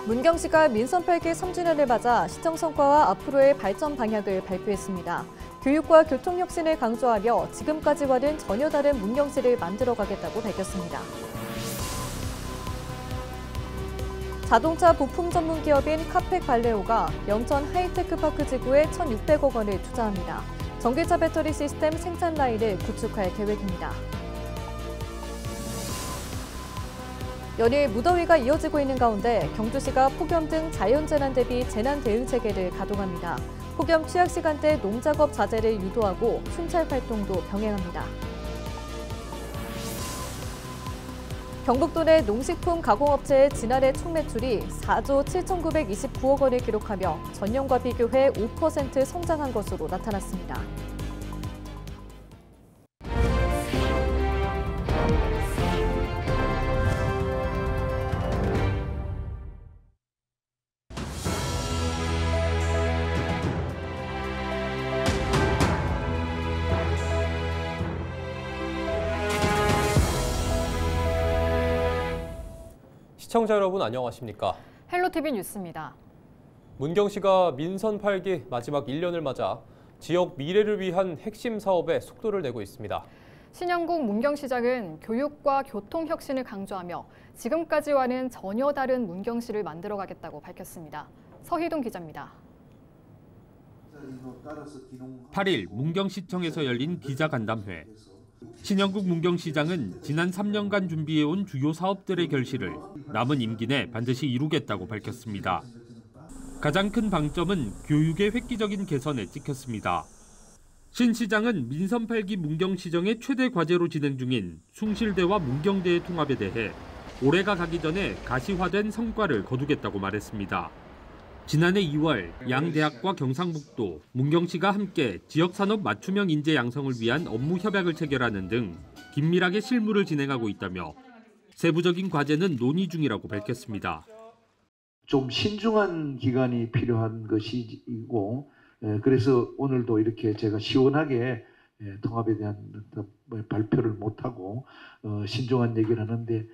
문경시가 민선 8기 3주년을 맞아 시정 성과와 앞으로의 발전 방향을 발표했습니다. 교육과 교통혁신을 강조하며 지금까지와는 전혀 다른 문경시를 만들어가겠다고 밝혔습니다. 자동차 부품 전문 기업인 카펙 발레오가 영천 하이테크파크 지구에 1,600억 원을 투자합니다. 전기차 배터리 시스템 생산 라인을 구축할 계획입니다. 연일 무더위가 이어지고 있는 가운데 경주시가 폭염 등 자연재난 대비 재난 대응 체계를 가동합니다. 폭염 취약 시간대 농작업 자제를 유도하고 순찰 활동도 병행합니다. 경북도 내 농식품 가공업체의 지난해 총 매출이 4조 7,929억 원을 기록하며 전년과 비교해 5% 성장한 것으로 나타났습니다. 시청자 여러분 안녕하십니까? 헬로티비 뉴스입니다. 문경시가 민선 8기 마지막 1년을 맞아 지역 미래를 위한 핵심 사업에 속도를 내고 있습니다. 신영국 문경시장은 교육과 교통혁신을 강조하며 지금까지와는 전혀 다른 문경시를 만들어가겠다고 밝혔습니다. 서희동 기자입니다. 8일 문경시청에서 열린 기자간담회. 신영국 문경시장은 지난 3년간 준비해온 주요 사업들의 결실을 남은 임기 내 반드시 이루겠다고 밝혔습니다. 가장 큰 방점은 교육의 획기적인 개선에 찍혔습니다. 신 시장은 민선 8기 문경시정의 최대 과제로 진행 중인 숭실대와 문경대의 통합에 대해 올해가 가기 전에 가시화된 성과를 거두겠다고 말했습니다. 지난해 2월 양 대학과 경상북도, 문경시가 함께 지역산업 맞춤형 인재 양성을 위한 업무 협약을 체결하는 등 긴밀하게 실무를 진행하고 있다며 세부적인 과제는 논의 중이라고 밝혔습니다. 좀 신중한 기간이 필요한 것이고 그래서 오늘도 이렇게 제가 시원하게 통합에 대한 발표를 못하고 신중한 얘기를 하는데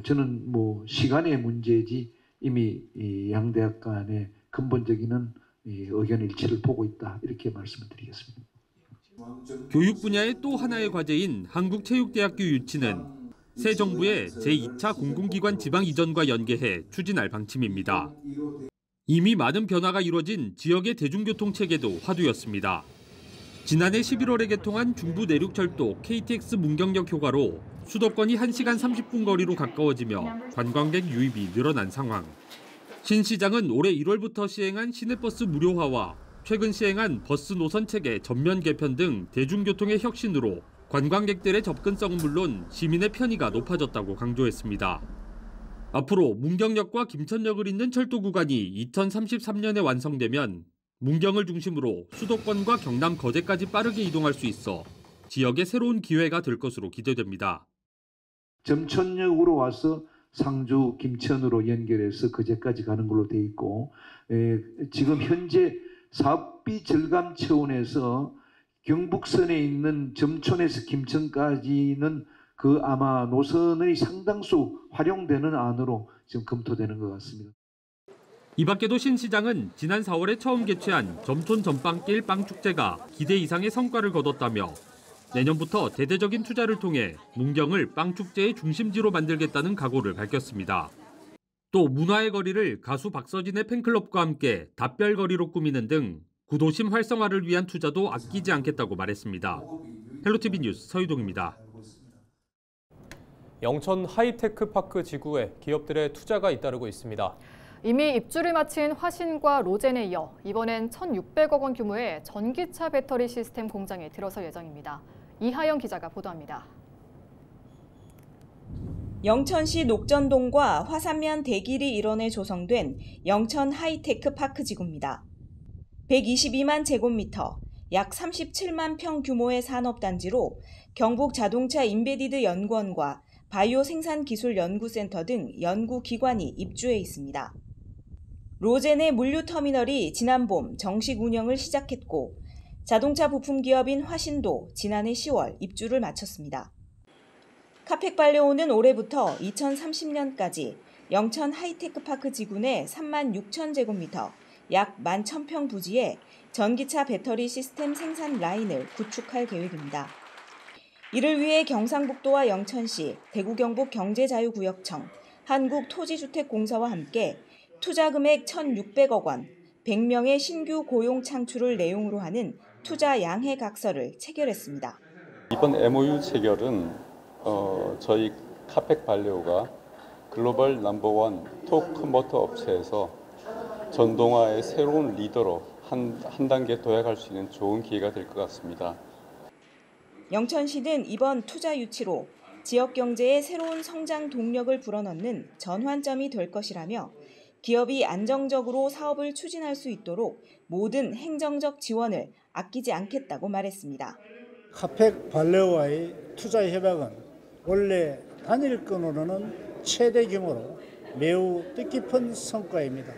저는 뭐 시간의 문제지 이미 양대학 간의 근본적인 의견 일치를 보고 있다 이렇게 말씀을 드리겠습니다. 교육 분야의 또 하나의 과제인 한국체육대학교 유치는 새 정부의 제2차 공공기관 지방 이전과 연계해 추진할 방침입니다. 이미 많은 변화가 이뤄진 지역의 대중교통 체계도 화두였습니다. 지난해 11월에 개통한 중부 내륙철도 KTX 문경역 효과로 수도권이 1시간 30분 거리로 가까워지며 관광객 유입이 늘어난 상황. 신 시장은 올해 1월부터 시행한 시내버스 무료화와 최근 시행한 버스 노선 체계 전면 개편 등 대중교통의 혁신으로 관광객들의 접근성은 물론 시민의 편의가 높아졌다고 강조했습니다. 앞으로 문경역과 김천역을 잇는 철도 구간이 2033년에 완성되면 문경을 중심으로 수도권과 경남 거제까지 빠르게 이동할 수 있어 지역의 새로운 기회가 될 것으로 기대됩니다. 점천역으로 와서 상주, 김천으로 연결해서 거제까지 가는 걸로 돼 있고 지금 현재 사업비 절감 차원에서 경북선에 있는 점촌에서 김천까지는 그 아마 노선의 상당수 활용되는 안으로 지금 검토되는 것 같습니다. 이 밖에도 신 시장은 지난 4월에 처음 개최한 점촌 전빵길 빵축제가 기대 이상의 성과를 거뒀다며 내년부터 대대적인 투자를 통해 문경을 빵축제의 중심지로 만들겠다는 각오를 밝혔습니다. 또 문화의 거리를 가수 박서진의 팬클럽과 함께 답별거리로 꾸미는 등 구도심 활성화를 위한 투자도 아끼지 않겠다고 말했습니다. 헬로티비 뉴스 서유동입니다. 영천 하이테크파크 지구에 기업들의 투자가 잇따르고 있습니다. 이미 입주를 마친 화신과 로젠에 이어 이번엔 1,600억 원 규모의 전기차 배터리 시스템 공장에 들어설 예정입니다. 이하영 기자가 보도합니다. 영천시 녹전동과 화산면 대길이 일원에 조성된 영천 하이테크 파크 지구입니다. 122만 제곱미터, 약 37만 평 규모의 산업단지로 경북 자동차 인베디드 연구원과 바이오 생산기술연구센터 등 연구기관이 입주해 있습니다. 로젠의 물류터미널이 지난 봄 정식 운영을 시작했고 자동차 부품 기업인 화신도 지난해 10월 입주를 마쳤습니다. 카펙발레오는 올해부터 2030년까지 영천 하이테크파크 지구 내 36,000제곱미터, 약 11,000평 부지에 전기차 배터리 시스템 생산 라인을 구축할 계획입니다. 이를 위해 경상북도와 영천시, 대구 경북 경제자유구역청, 한국토지주택공사와 함께 투자 금액 1,600억 원, 100명의 신규 고용 창출을 내용으로 하는 투자 양해 각서를 체결했습니다. 이번 MOU 체결은 저희 카펙 발레오가 글로벌 넘버원 토크모터 업체에서 전동화의 새로운 리더로 한 단계 도약할 수 있는 좋은 기회가 될 것 같습니다. 영천시는 이번 투자 유치로 지역 경제의 새로운 성장 동력을 불어넣는 전환점이 될 것이라며 기업이 안정적으로 사업을 추진할 수 있도록 모든 행정적 지원을 아끼지 않겠다고 말했습니다. 카펙 발레오와의 투자 협약은 원래 단일 건으로는 최대 규모로 매우 뜻깊은 성과입니다.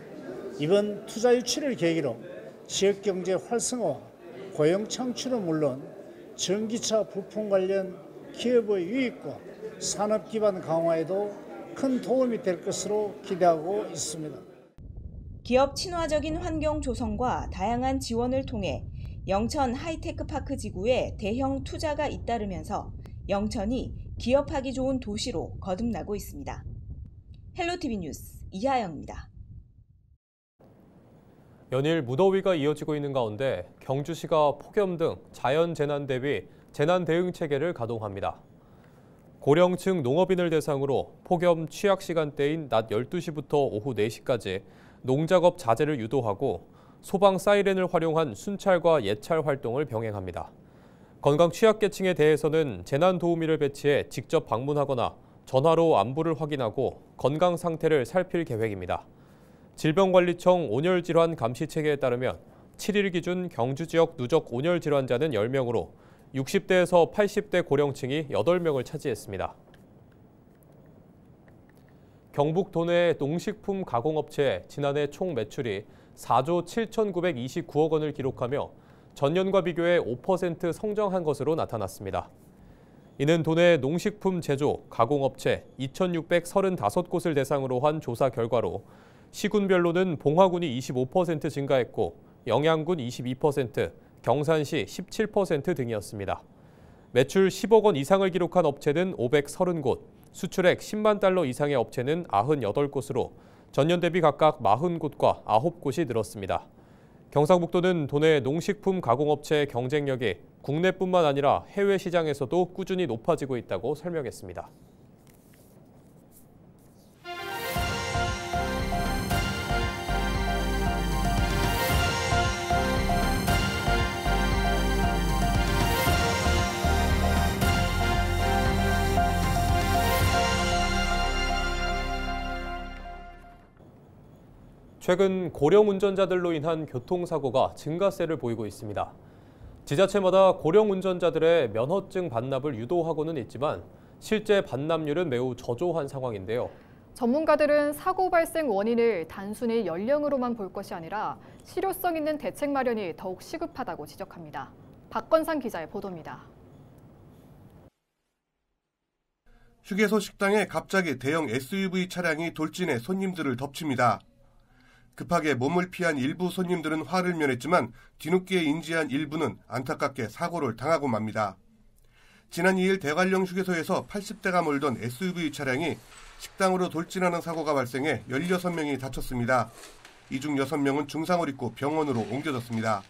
이번 투자 유치를 계기로 지역 경제 활성화와 고용 창출은 물론 전기차 부품 관련 기업의 유입과 산업 기반 강화에도 큰 도움이 될 것으로 기대하고 있습니다. 기업 친화적인 환경 조성과 다양한 지원을 통해 영천 하이테크파크 지구에 대형 투자가 잇따르면서 영천이 기업하기 좋은 도시로 거듭나고 있습니다. 헬로티비 뉴스 이하영입니다. 연일 무더위가 이어지고 있는 가운데 경주시가 폭염 등 자연재난 대비 재난 대응 체계를 가동합니다. 고령층 농업인을 대상으로 폭염 취약 시간대인 낮 12시부터 오후 4시까지 농작업 자제를 유도하고 소방 사이렌을 활용한 순찰과 예찰 활동을 병행합니다. 건강 취약계층에 대해서는 재난도우미를 배치해 직접 방문하거나 전화로 안부를 확인하고 건강 상태를 살필 계획입니다. 질병관리청 온열질환 감시체계에 따르면 7일 기준 경주 지역 누적 온열 질환자는 10명으로 60대에서 80대 고령층이 8명을 차지했습니다. 경북 도내 농식품 가공업체의 지난해 총 매출이 4조 7,929억 원을 기록하며 전년과 비교해 5% 성장한 것으로 나타났습니다. 이는 도내 농식품 제조, 가공업체 2,635곳을 대상으로 한 조사 결과로 시군별로는 봉화군이 25% 증가했고 영양군 22%, 경산시 17% 등이었습니다. 매출 10억 원 이상을 기록한 업체는 530곳, 수출액 10만 달러 이상의 업체는 98곳으로 전년 대비 각각 40곳과 9곳이 늘었습니다. 경상북도는 도내 농식품 가공업체의 경쟁력이 국내뿐만 아니라 해외 시장에서도 꾸준히 높아지고 있다고 설명했습니다. 최근 고령 운전자들로 인한 교통사고가 증가세를 보이고 있습니다. 지자체마다 고령 운전자들의 면허증 반납을 유도하고는 있지만 실제 반납률은 매우 저조한 상황인데요. 전문가들은 사고 발생 원인을 단순히 연령으로만 볼 것이 아니라 실효성 있는 대책 마련이 더욱 시급하다고 지적합니다. 박건상 기자의 보도입니다. 휴게소 식당에 갑자기 대형 SUV 차량이 돌진해 손님들을 덮칩니다. 급하게 몸을 피한 일부 손님들은 화를 면했지만 뒤늦게 인지한 일부는 안타깝게 사고를 당하고 맙니다. 지난 2일 대관령 휴게소에서 80대가 몰던 SUV 차량이 식당으로 돌진하는 사고가 발생해 16명이 다쳤습니다. 이 중 6명은 중상을 입고 병원으로 옮겨졌습니다.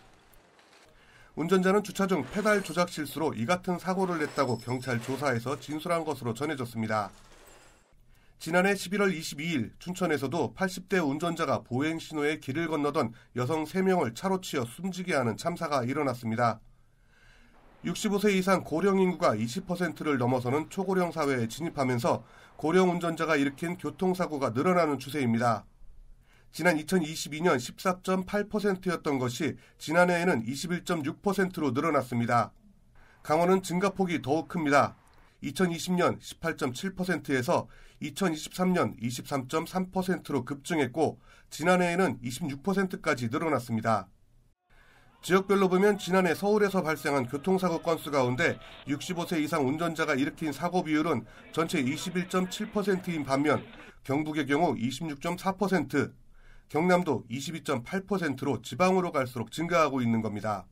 운전자는 주차 중 페달 조작 실수로 이 같은 사고를 냈다고 경찰 조사에서 진술한 것으로 전해졌습니다. 지난해 11월 22일 춘천에서도 80대 운전자가 보행 신호에 길을 건너던 여성 3명을 차로 치어 숨지게 하는 참사가 일어났습니다. 65세 이상 고령 인구가 20%를 넘어서는 초고령 사회에 진입하면서 고령 운전자가 일으킨 교통사고가 늘어나는 추세입니다. 지난 2022년 14.8%였던 것이 지난해에는 21.6%로 늘어났습니다. 강원은 증가폭이 더욱 큽니다. 2020년 18.7%에서 2023년 23.3%로 급증했고 지난해에는 26%까지 늘어났습니다. 지역별로 보면 지난해 서울에서 발생한 교통사고 건수 가운데 65세 이상 운전자가 일으킨 사고 비율은 전체 21.7%인 반면 경북의 경우 26.4%, 경남도 22.8%로 지방으로 갈수록 증가하고 있는 겁니다.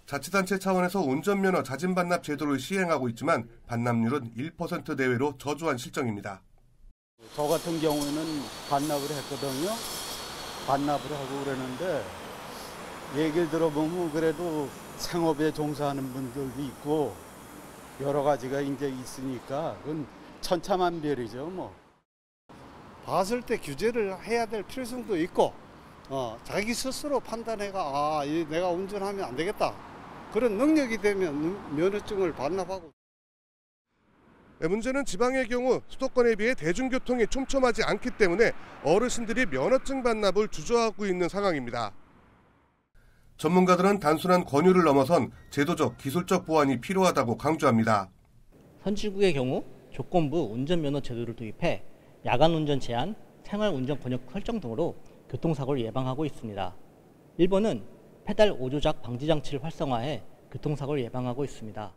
자치단체 차원에서 운전면허 자진 반납 제도를 시행하고 있지만 반납률은 1% 내외로 저조한 실정입니다. 저 같은 경우에는 반납을 했거든요. 반납을 하고 그러는데 얘기를 들어보면 그래도 생업에 종사하는 분들도 있고 여러 가지가 이제 있으니까 그건 천차만별이죠 뭐. 봤을 때 규제를 해야 될 필요성도 있고 자기 스스로 판단해가 내가 운전하면 안 되겠다. 그런 능력이 되면 면허증을 반납하고. 문제는 지방의 경우 수도권에 비해 대중교통이 촘촘하지 않기 때문에 어르신들이 면허증 반납을 주저하고 있는 상황입니다. 전문가들은 단순한 권유를 넘어선 제도적, 기술적 보완이 필요하다고 강조합니다. 선진국의 경우 조건부 운전면허 제도를 도입해 야간 운전 제한, 생활 운전 권역 설정 등으로 교통사고를 예방하고 있습니다. 일본은 페달 5조작 방지 장치를 활성화해 교통사고를 예방하고 있습니다.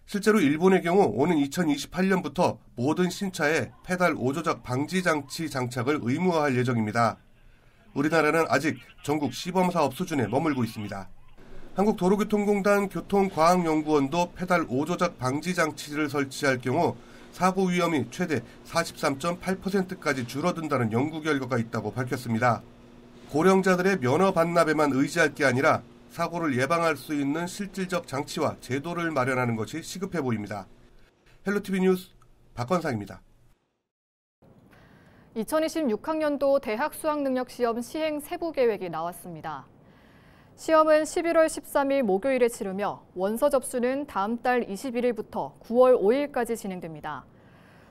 실제로 일본의 경우 오는 2028년부터 모든 신차에 페달 5조작 방지 장치 장착을 의무화할 예정입니다. 우리나라는 아직 전국 시범사업 수준에 머물고 있습니다. 한국도로교통공단 교통과학연구원도 페달 5조작 방지 장치를 설치할 경우 사고 위험이 최대 43.8%까지 줄어든다는 연구 결과가 있다고 밝혔습니다. 고령자들의 면허 반납에만 의지할 게 아니라 사고를 예방할 수 있는 실질적 장치와 제도를 마련하는 것이 시급해 보입니다. 헬로티비 뉴스 박건상입니다. 2026학년도 대학 수학능력시험 시행 세부 계획이 나왔습니다. 시험은 11월 13일 목요일에 치르며 원서 접수는 다음 달 21일부터 9월 5일까지 진행됩니다.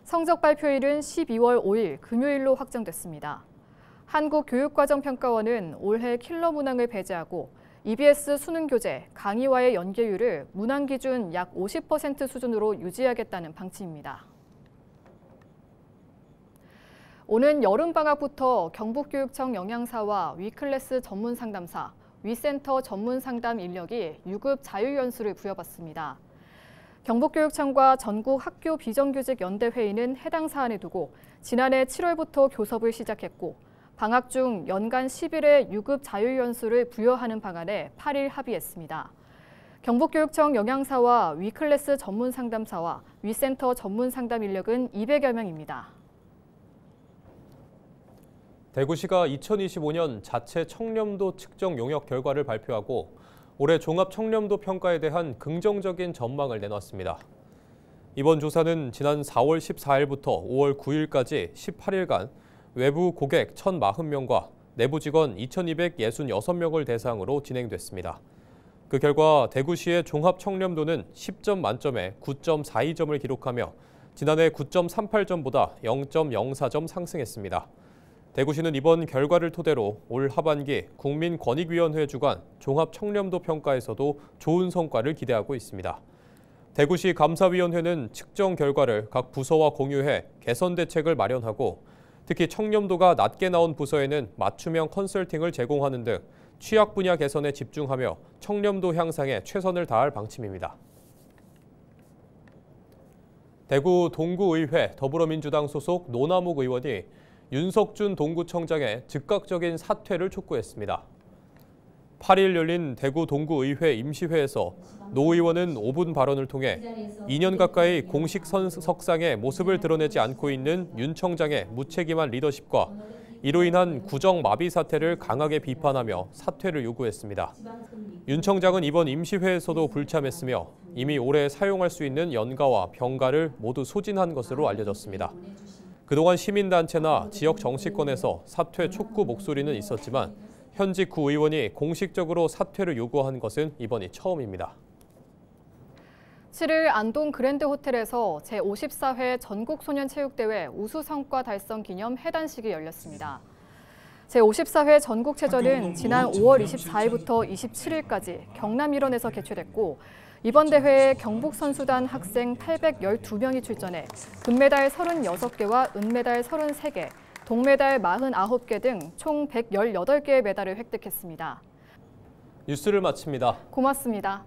성적 발표일은 12월 5일 금요일로 확정됐습니다. 한국교육과정평가원은 올해 킬러 문항을 배제하고 EBS 수능 교재, 강의와의 연계율을 문항 기준 약 50% 수준으로 유지하겠다는 방침입니다. 오는 여름방학부터 경북교육청 영양사와 위클래스 전문상담사, 위센터 전문상담 인력이 유급 자유연수를 부여받습니다. 경북교육청과 전국 학교 비정규직 연대회의는 해당 사안을 두고 지난해 7월부터 교섭을 시작했고 방학 중 연간 10일의 유급 자유연수를 부여하는 방안에 8일 합의했습니다. 경북교육청 영양사와 위클래스 전문상담사와 위센터 전문상담 인력은 200여 명입니다. 대구시가 2025년 자체 청렴도 측정 용역 결과를 발표하고 올해 종합 청렴도 평가에 대한 긍정적인 전망을 내놨습니다. 이번 조사는 지난 4월 14일부터 5월 9일까지 18일간 외부 고객 1,040명과 내부 직원 2,266명을 대상으로 진행됐습니다. 그 결과 대구시의 종합 청렴도는 10점 만점에 9.42점을 기록하며 지난해 9.38점보다 0.04점 상승했습니다. 대구시는 이번 결과를 토대로 올 하반기 국민권익위원회 주관 종합청렴도 평가에서도 좋은 성과를 기대하고 있습니다. 대구시 감사위원회는 측정 결과를 각 부서와 공유해 개선 대책을 마련하고 특히 청렴도가 낮게 나온 부서에는 맞춤형 컨설팅을 제공하는 등 취약 분야 개선에 집중하며 청렴도 향상에 최선을 다할 방침입니다. 대구 동구의회 더불어민주당 소속 노남욱 의원이 윤석준 동구청장의 즉각적인 사퇴를 촉구했습니다. 8일 열린 대구 동구의회 임시회에서 노 의원은 5분 발언을 통해 2년 가까이 공식 석상에 모습을 드러내지 않고 있는 윤 청장의 무책임한 리더십과 이로 인한 구정 마비 사태를 강하게 비판하며 사퇴를 요구했습니다. 윤 청장은 이번 임시회에서도 불참했으며 이미 올해 사용할 수 있는 연가와 병가를 모두 소진한 것으로 알려졌습니다. 그동안 시민단체나 지역 정치권에서 사퇴 촉구 목소리는 있었지만 현직 구의원이 공식적으로 사퇴를 요구한 것은 이번이 처음입니다. 7일 안동 그랜드 호텔에서 제54회 전국소년체육대회 우수성과 달성 기념 해단식이 열렸습니다. 제54회 전국체전은 지난 5월 24일부터 27일까지 경남 일원에서 개최됐고 이번 대회에 경북선수단 학생 812명이 출전해 금메달 36개와 은메달 33개, 동메달 49개 등 총 118개의 메달을 획득했습니다. 뉴스를 마칩니다. 고맙습니다.